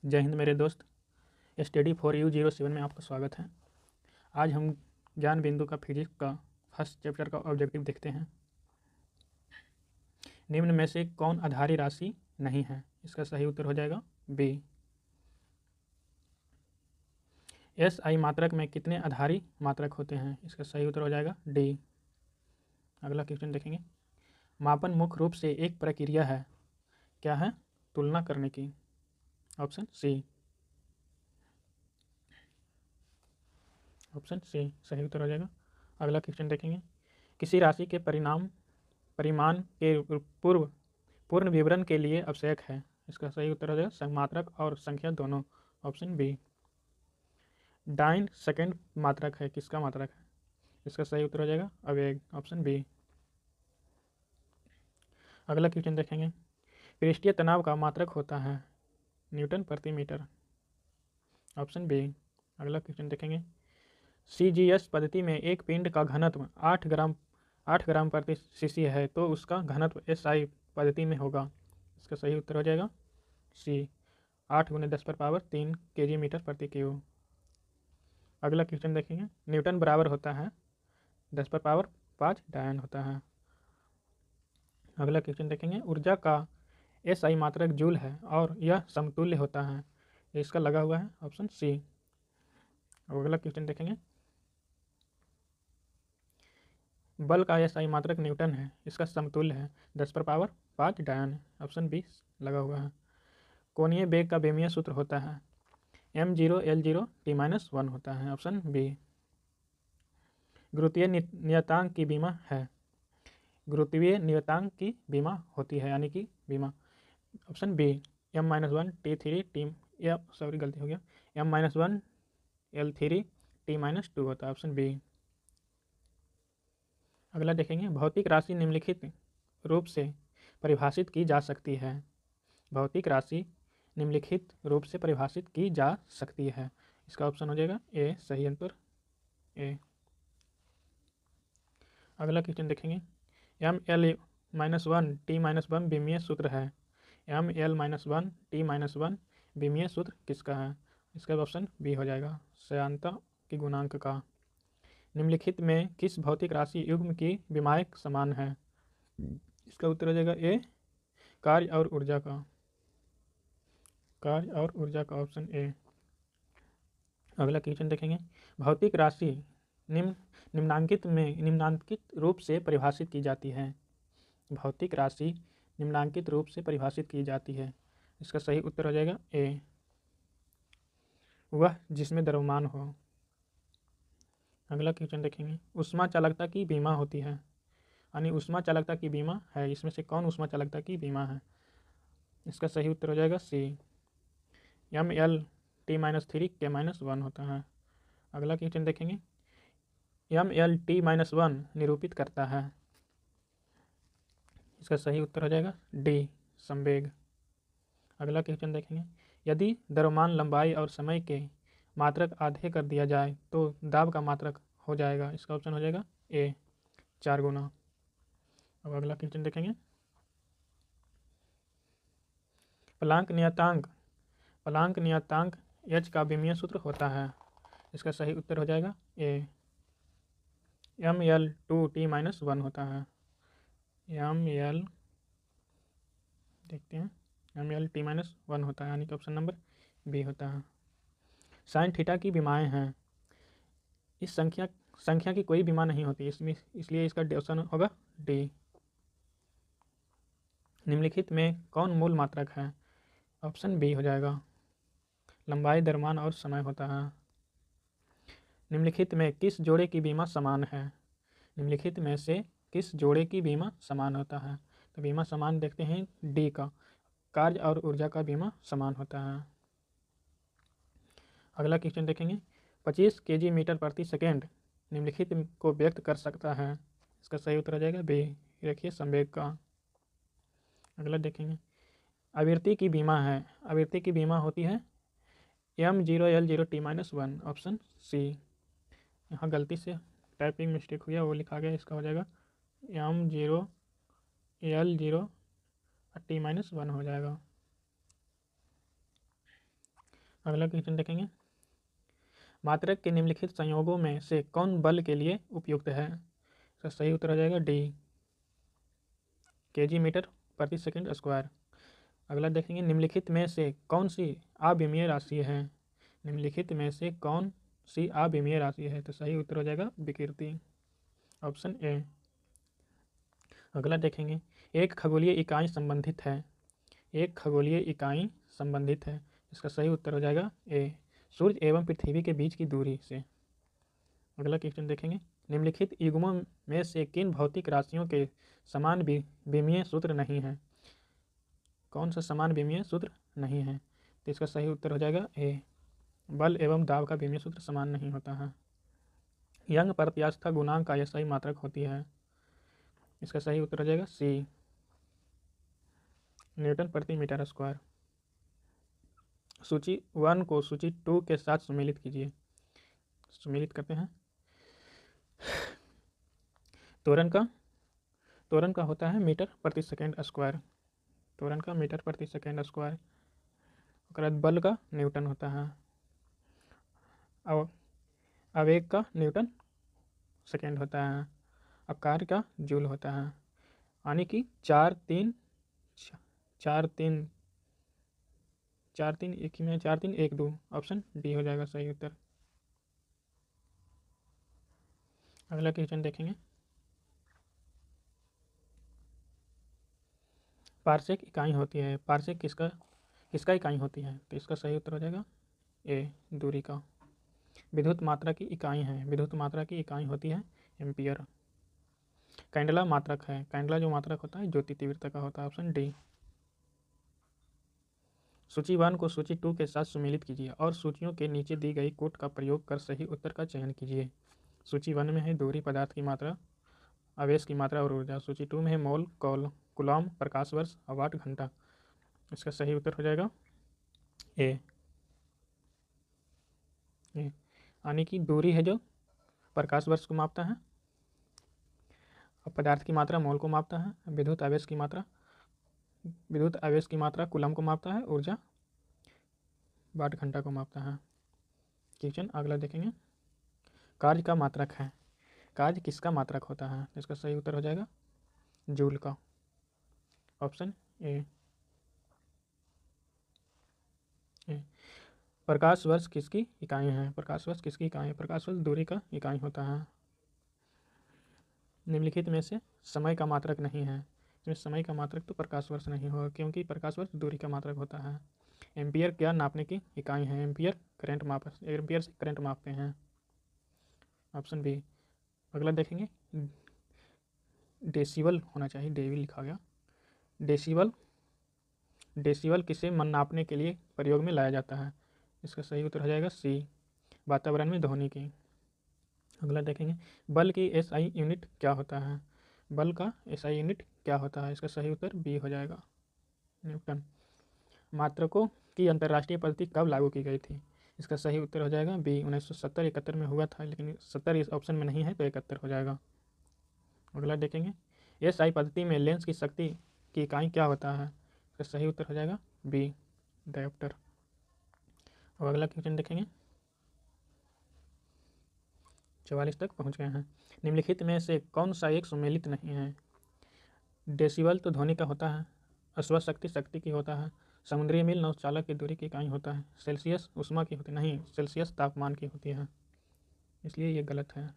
जय हिंद मेरे दोस्त। स्टडी फॉर यू 07 में आपका स्वागत है। आज हम ज्ञान बिंदु का फिजिक्स का फर्स्ट चैप्टर का ऑब्जेक्टिव देखते हैं। निम्न में से कौन आधारी राशि नहीं है? इसका सही उत्तर हो जाएगा बी। SI मात्रक में कितने आधारी मात्रक होते हैं? इसका सही उत्तर हो जाएगा डी। अगला क्वेश्चन देखेंगे। मापन मुख्य रूप से एक प्रक्रिया है, क्या है? तुलना करने की। ऑप्शन सी सही उत्तर हो जाएगा। अगला क्वेश्चन देखेंगे। किसी राशि के परिमाण के पूर्ण विवरण के लिए आवश्यक है? इसका सही उत्तर हो जाएगा मात्रक और संख्या दोनों। Option B. डाइन सेकंड मात्रक है, किसका मात्रक है? इसका सही उत्तर हो जाएगा आवेग। Option B. अगला क्वेश्चन देखेंगे। पृष्ठीय तनाव का मात्रक होता है न्यूटन प्रति मीटर। Option B. अगला क्वेश्चन देखेंगे। CGS पद्धति में एक पिंड का घनत्व 8 ग्राम प्रति सीसी है, तो उसका घनत्व SI पद्धति में होगा। इसका सही उत्तर हो जाएगा सी, 8 × 10⁻³ kg मीटर प्रति क्यूब। अगला क्वेश्चन देखेंगे। न्यूटन बराबर होता है 10⁻5 डायन होता है। अगला क्वेश्चन देखेंगे। ऊर्जा का SI मात्रक जूल है और यह समतुल्य होता है, इसका लगा हुआ है। Option C. अगला क्वेश्चन देखेंगे। बल का SI मात्रक न्यूटन है, इसका समतुल्य है 10⁻5 डायन। ऑप्शन बी लगा हुआ है। कोणीय वेग का बेमीय सूत्र होता है m0 L0 t-1 होता है। Option B. गुरुत्वीय नियतांक की बीमा है, गुरुत्वीय नियतांक की बीमा होती है, यानी कि बीमा। Option B. m-1 T3 T गलती हो गया, m-1 L3 t-2 होता है। Option B. अगला देखेंगे। भौतिक राशि निम्नलिखित रूप से परिभाषित की जा सकती है। भौतिक राशि निम्नलिखित रूप से परिभाषित की जा सकती है। इसका ऑप्शन हो जाएगा ए। सही आंसर ए। अगला क्वेश्चन देखेंगे। ml-1 t-1 विमीय सूत्र है, ml-1 t-1 विमीय सूत्र किसका है? इसका ऑप्शन बी हो जाएगा श्यानता की गुणांक का। निम्नलिखित में किस भौतिक राशि युग्म की विमायक समान है? इसका उत्तर हो जाएगा ए। कार्य और ऊर्जा का ऑप्शन ए। अगला क्वेश्चन देखेंगे। भौतिक राशि निम्नांकित रूप से परिभाषित की जाती है। भौतिक राशि निम्नांकित रूप से परिभाषित की जाती है। इसका सही उत्तर हो जाएगा ए, वह जिसमें द्रव्यमान हो। अगला क्वेश्चन देखेंगे। ऊष्मा चालकता की बीमा होती है, यानी ऊष्मा चालकता की बीमा है, इसमें से कौन ऊष्मा चालकता की बीमा है? इसका सही उत्तर हो जाएगा सी, ml-t-3 k-1 होता है। अगला क्वेश्चन देखेंगे। ml-t-1 निरूपित करता है, इसका सही उत्तर हो जाएगा डी, संवेग। अगला क्वेश्चन देखेंगे। यदि द्रव्यमान लंबाई और समय के मात्रक आधे कर दिया जाए तो दाब का मात्रक हो जाएगा। इसका ऑप्शन हो जाएगा ए, 4 गुना। अब अगला क्वेश्चन देखेंगे। प्लांक नियतांक H का विमीय सूत्र होता है, इसका सही उत्तर हो जाएगा ए, ml2 t-1 होता है। देखते हैं, ml-t-1 होता है, यानी कि ऑप्शन नंबर बी होता है। साइन थीटा की विमाएँ हैं। इस संख्या की कोई विमा नहीं होती, इसलिए इसका ऑप्शन होगा डी। निम्नलिखित में कौन मूल मात्रक है? ऑप्शन बी हो जाएगा, लंबाई, द्रव्यमान और समय होता है। निम्नलिखित में किस जोड़े की बीमा समान है? निम्नलिखित में से किस जोड़े की बीमा समान होता है? तो बीमा समान देखते हैं डी का, कार्य और ऊर्जा का बीमा समान होता है। अगला क्वेश्चन देखेंगे। 25 kg मीटर प्रति सेकेंड निम्नलिखित को व्यक्त कर सकता है। इसका सही उत्तर हो जाएगा बी, देखिए संवेग का। अगला देखेंगे। आवृत्ति की बीमा है, आवृत्ति की बीमा होती है m0 L0 t-1। Option C. यहाँ गलती से टाइपिंग मिस्टेक हुआ, वो लिखा गया, इसका हो जाएगा m0 L0 t-1 हो जाएगा। अगला क्वेश्चन देखेंगे, मात्रक के निम्नलिखित संयोगों में से कौन बल के लिए उपयुक्त है? इसका सही उत्तर हो जाएगा डी, केजी मीटर प्रति सेकंड स्क्वायर। अगला देखेंगे, निम्नलिखित में से कौन सी अविमीय राशि है? निम्नलिखित में से कौन सी अविमीय राशि है? तो सही उत्तर हो जाएगा विकृति, ऑप्शन ए। अगला देखेंगे, एक खगोलीय इकाई संबंधित है। एक खगोलीय इकाई संबंधित है, इसका सही उत्तर हो जाएगा ए, सूर्य एवं पृथ्वी के बीच की दूरी से। अगला क्वेश्चन देखेंगे, निम्नलिखित युग्मों में से किन भौतिक राशियों के समान विमीय सूत्र नहीं है? कौन सा समान विमीय सूत्र नहीं है? तो इसका सही उत्तर हो जाएगा ए, बल एवं दाब का विमीय सूत्र समान नहीं होता है। यंग प्रत्यास्था गुणांक का SI मात्रक होती है, इसका सही उत्तर हो जाएगा सी, न्यूटन प्रति मीटर स्क्वायर। सूची 1 को सूची 2 के साथ सुमेलित कीजिए। सुमेलित करते हैं। त्वरण का होता है मीटर प्रति सेकेंड स्क्वायर, त्वरण का मीटर प्रति सेकेंड स्क्वायर। उसके बाद बल का न्यूटन होता है, आवेग का न्यूटन सेकेंड होता है, अब कार्य का जूल होता है। यानी कि 4 3 एक ही में 4 3 1 2, ऑप्शन डी हो जाएगा सही उत्तर। अगला क्वेश्चन देखेंगे, पार्सेक इकाई होती है। पार्सेक किसका इकाई होती है? तो इसका सही उत्तर हो जाएगा ए, दूरी का। विद्युत मात्रा की इकाई है, विद्युत मात्रा की इकाई होती है एम्पियर। कैंडला मात्रक है, कैंडला जो मात्रक होता है ज्योति तीव्रता का होता है, ऑप्शन डी। सूची 1 को सूची 2 के साथ सुमेलित कीजिए और सूचियों के नीचे दी गई कोट का प्रयोग कर सही उत्तर का चयन कीजिए। सूची 1 में है दूरी, पदार्थ की मात्रा, आवेश की मात्रा और ऊर्जा। सूची 2 में है मोल, कूलॉम, प्रकाश वर्ष और वाट घंटा। इसका सही उत्तर हो जाएगा ए। यानी कि दूरी है जो प्रकाश वर्ष को मापता है, और पदार्थ की मात्रा मोल को मापता है, विद्युत आवेश की मात्रा कूलम को मापता है, ऊर्जा वाट घंटा को मापता है। क्वेश्चन अगला देखेंगे, कार्य का मात्रक है। कार्य किसका मात्रक होता है? इसका सही उत्तर हो जाएगा जूल का, ऑप्शन ए। प्रकाश वर्ष किसकी इकाई है? प्रकाश वर्ष किसकी इकाई है? प्रकाश वर्ष दूरी का इकाई होता है। निम्नलिखित में से समय का मात्रक नहीं है। इसमें समय का मात्रक तो प्रकाश वर्ष नहीं होगा, क्योंकि प्रकाश वर्ष दूरी का मात्रक होता है। एम्पियर क्या नापने की इकाई है? एम्पियर से करंट मापते हैं, ऑप्शन बी। अगला देखेंगे, डेसिबल होना चाहिए, डेविल लिखा गया। डेसिबल किसे नापने के लिए प्रयोग में लाया जाता है? इसका सही उत्तर हो जाएगा सी, वातावरण में ध्वनि की। अगला देखेंगे, बल की SI यूनिट क्या होता है? बल का SI यूनिट क्या होता है? इसका सही उत्तर बी हो जाएगा, न्यूटन। मात्रकों की अंतर्राष्ट्रीय पद्धति कब लागू की गई थी? इसका सही उत्तर हो जाएगा बी, 1970-71 में हुआ था, लेकिन 70 इस ऑप्शन में नहीं है तो 71 हो जाएगा। अगला देखेंगे, SI पद्धति में लेंस की शक्ति की इकाई क्या होता है? इसका सही उत्तर हो जाएगा बी, डायोप्टर। अब अगला क्वेश्चन देखेंगे, 44 तक पहुंच गए हैं। निम्नलिखित में से कौन सा एक सुमेलित नहीं है? डेसिबल तो ध्वनि का होता है, अश्व शक्ति की होता है, समुद्री मील नौचालक की दूरी की इकाई होता है, सेल्सियस उष्मा की होती नहीं, सेल्सियस तापमान की होती है, इसलिए ये गलत है,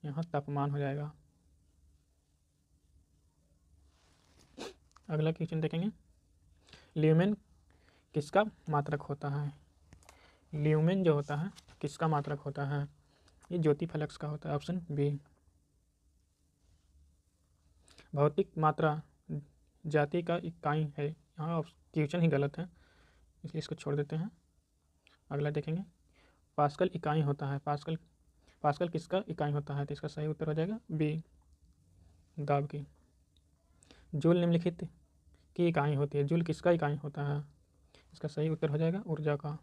यहाँ तापमान हो जाएगा। अगला क्वेश्चन देखेंगे, ल्यूमेन किसका मात्रक होता है? ल्यूमेन जो होता है किसका मात्रक होता है? ये ज्योति फलक्स का होता है, ऑप्शन बी। भौतिक मात्रा जाति का इकाई है, यहाँ क्वेश्चन ही गलत है, इसलिए इसको छोड़ देते हैं। अगला देखेंगे, पास्कल इकाई होता है। पास्कल किसका इकाई होता है? तो इसका सही उत्तर हो जाएगा बी, दाब की। जूल निम्नलिखित की इकाई होती है, जूल किसका इकाई होता है? इसका सही उत्तर हो जाएगा ऊर्जा का।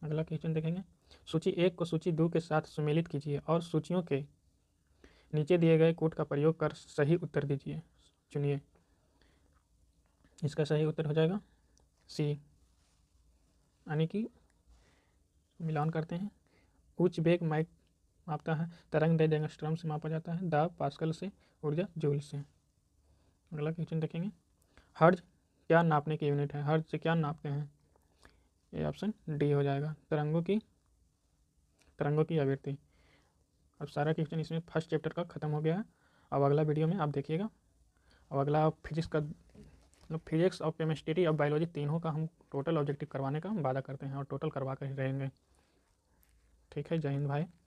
अगला क्वेश्चन देखेंगे, सूची 1 को सूची 2 के साथ सुमेलित कीजिए और सूचियों के नीचे दिए गए कोड का प्रयोग कर सही उत्तर दीजिए, चुनिए। इसका सही उत्तर हो जाएगा सी, यानी कि मिलान करते हैं। उच्च वेग माइक मापता है, तरंग दैर्ध्य एंगस्ट्रॉम से मापा जाता है, दाब पास्कल से, ऊर्जा जूल से। अगला क्वेश्चन देखेंगे, हर्ज क्या नापने की यूनिट है? हर्ज से क्या नापते हैं? ये ऑप्शन डी हो जाएगा, तरंगों की आवृत्ति। अब सारा क्वेश्चन इसमें फर्स्ट चैप्टर का ख़त्म हो गया है। अब अगला वीडियो में आप देखिएगा। अब अगला फिजिक्स का मतलब फिजिक्स और केमिस्ट्री और बायोलॉजी तीनों का हम टोटल ऑब्जेक्टिव करवाने का हम वादा करते हैं और टोटल करवा कर ही रहेंगे। ठीक है, जय हिंद भाई।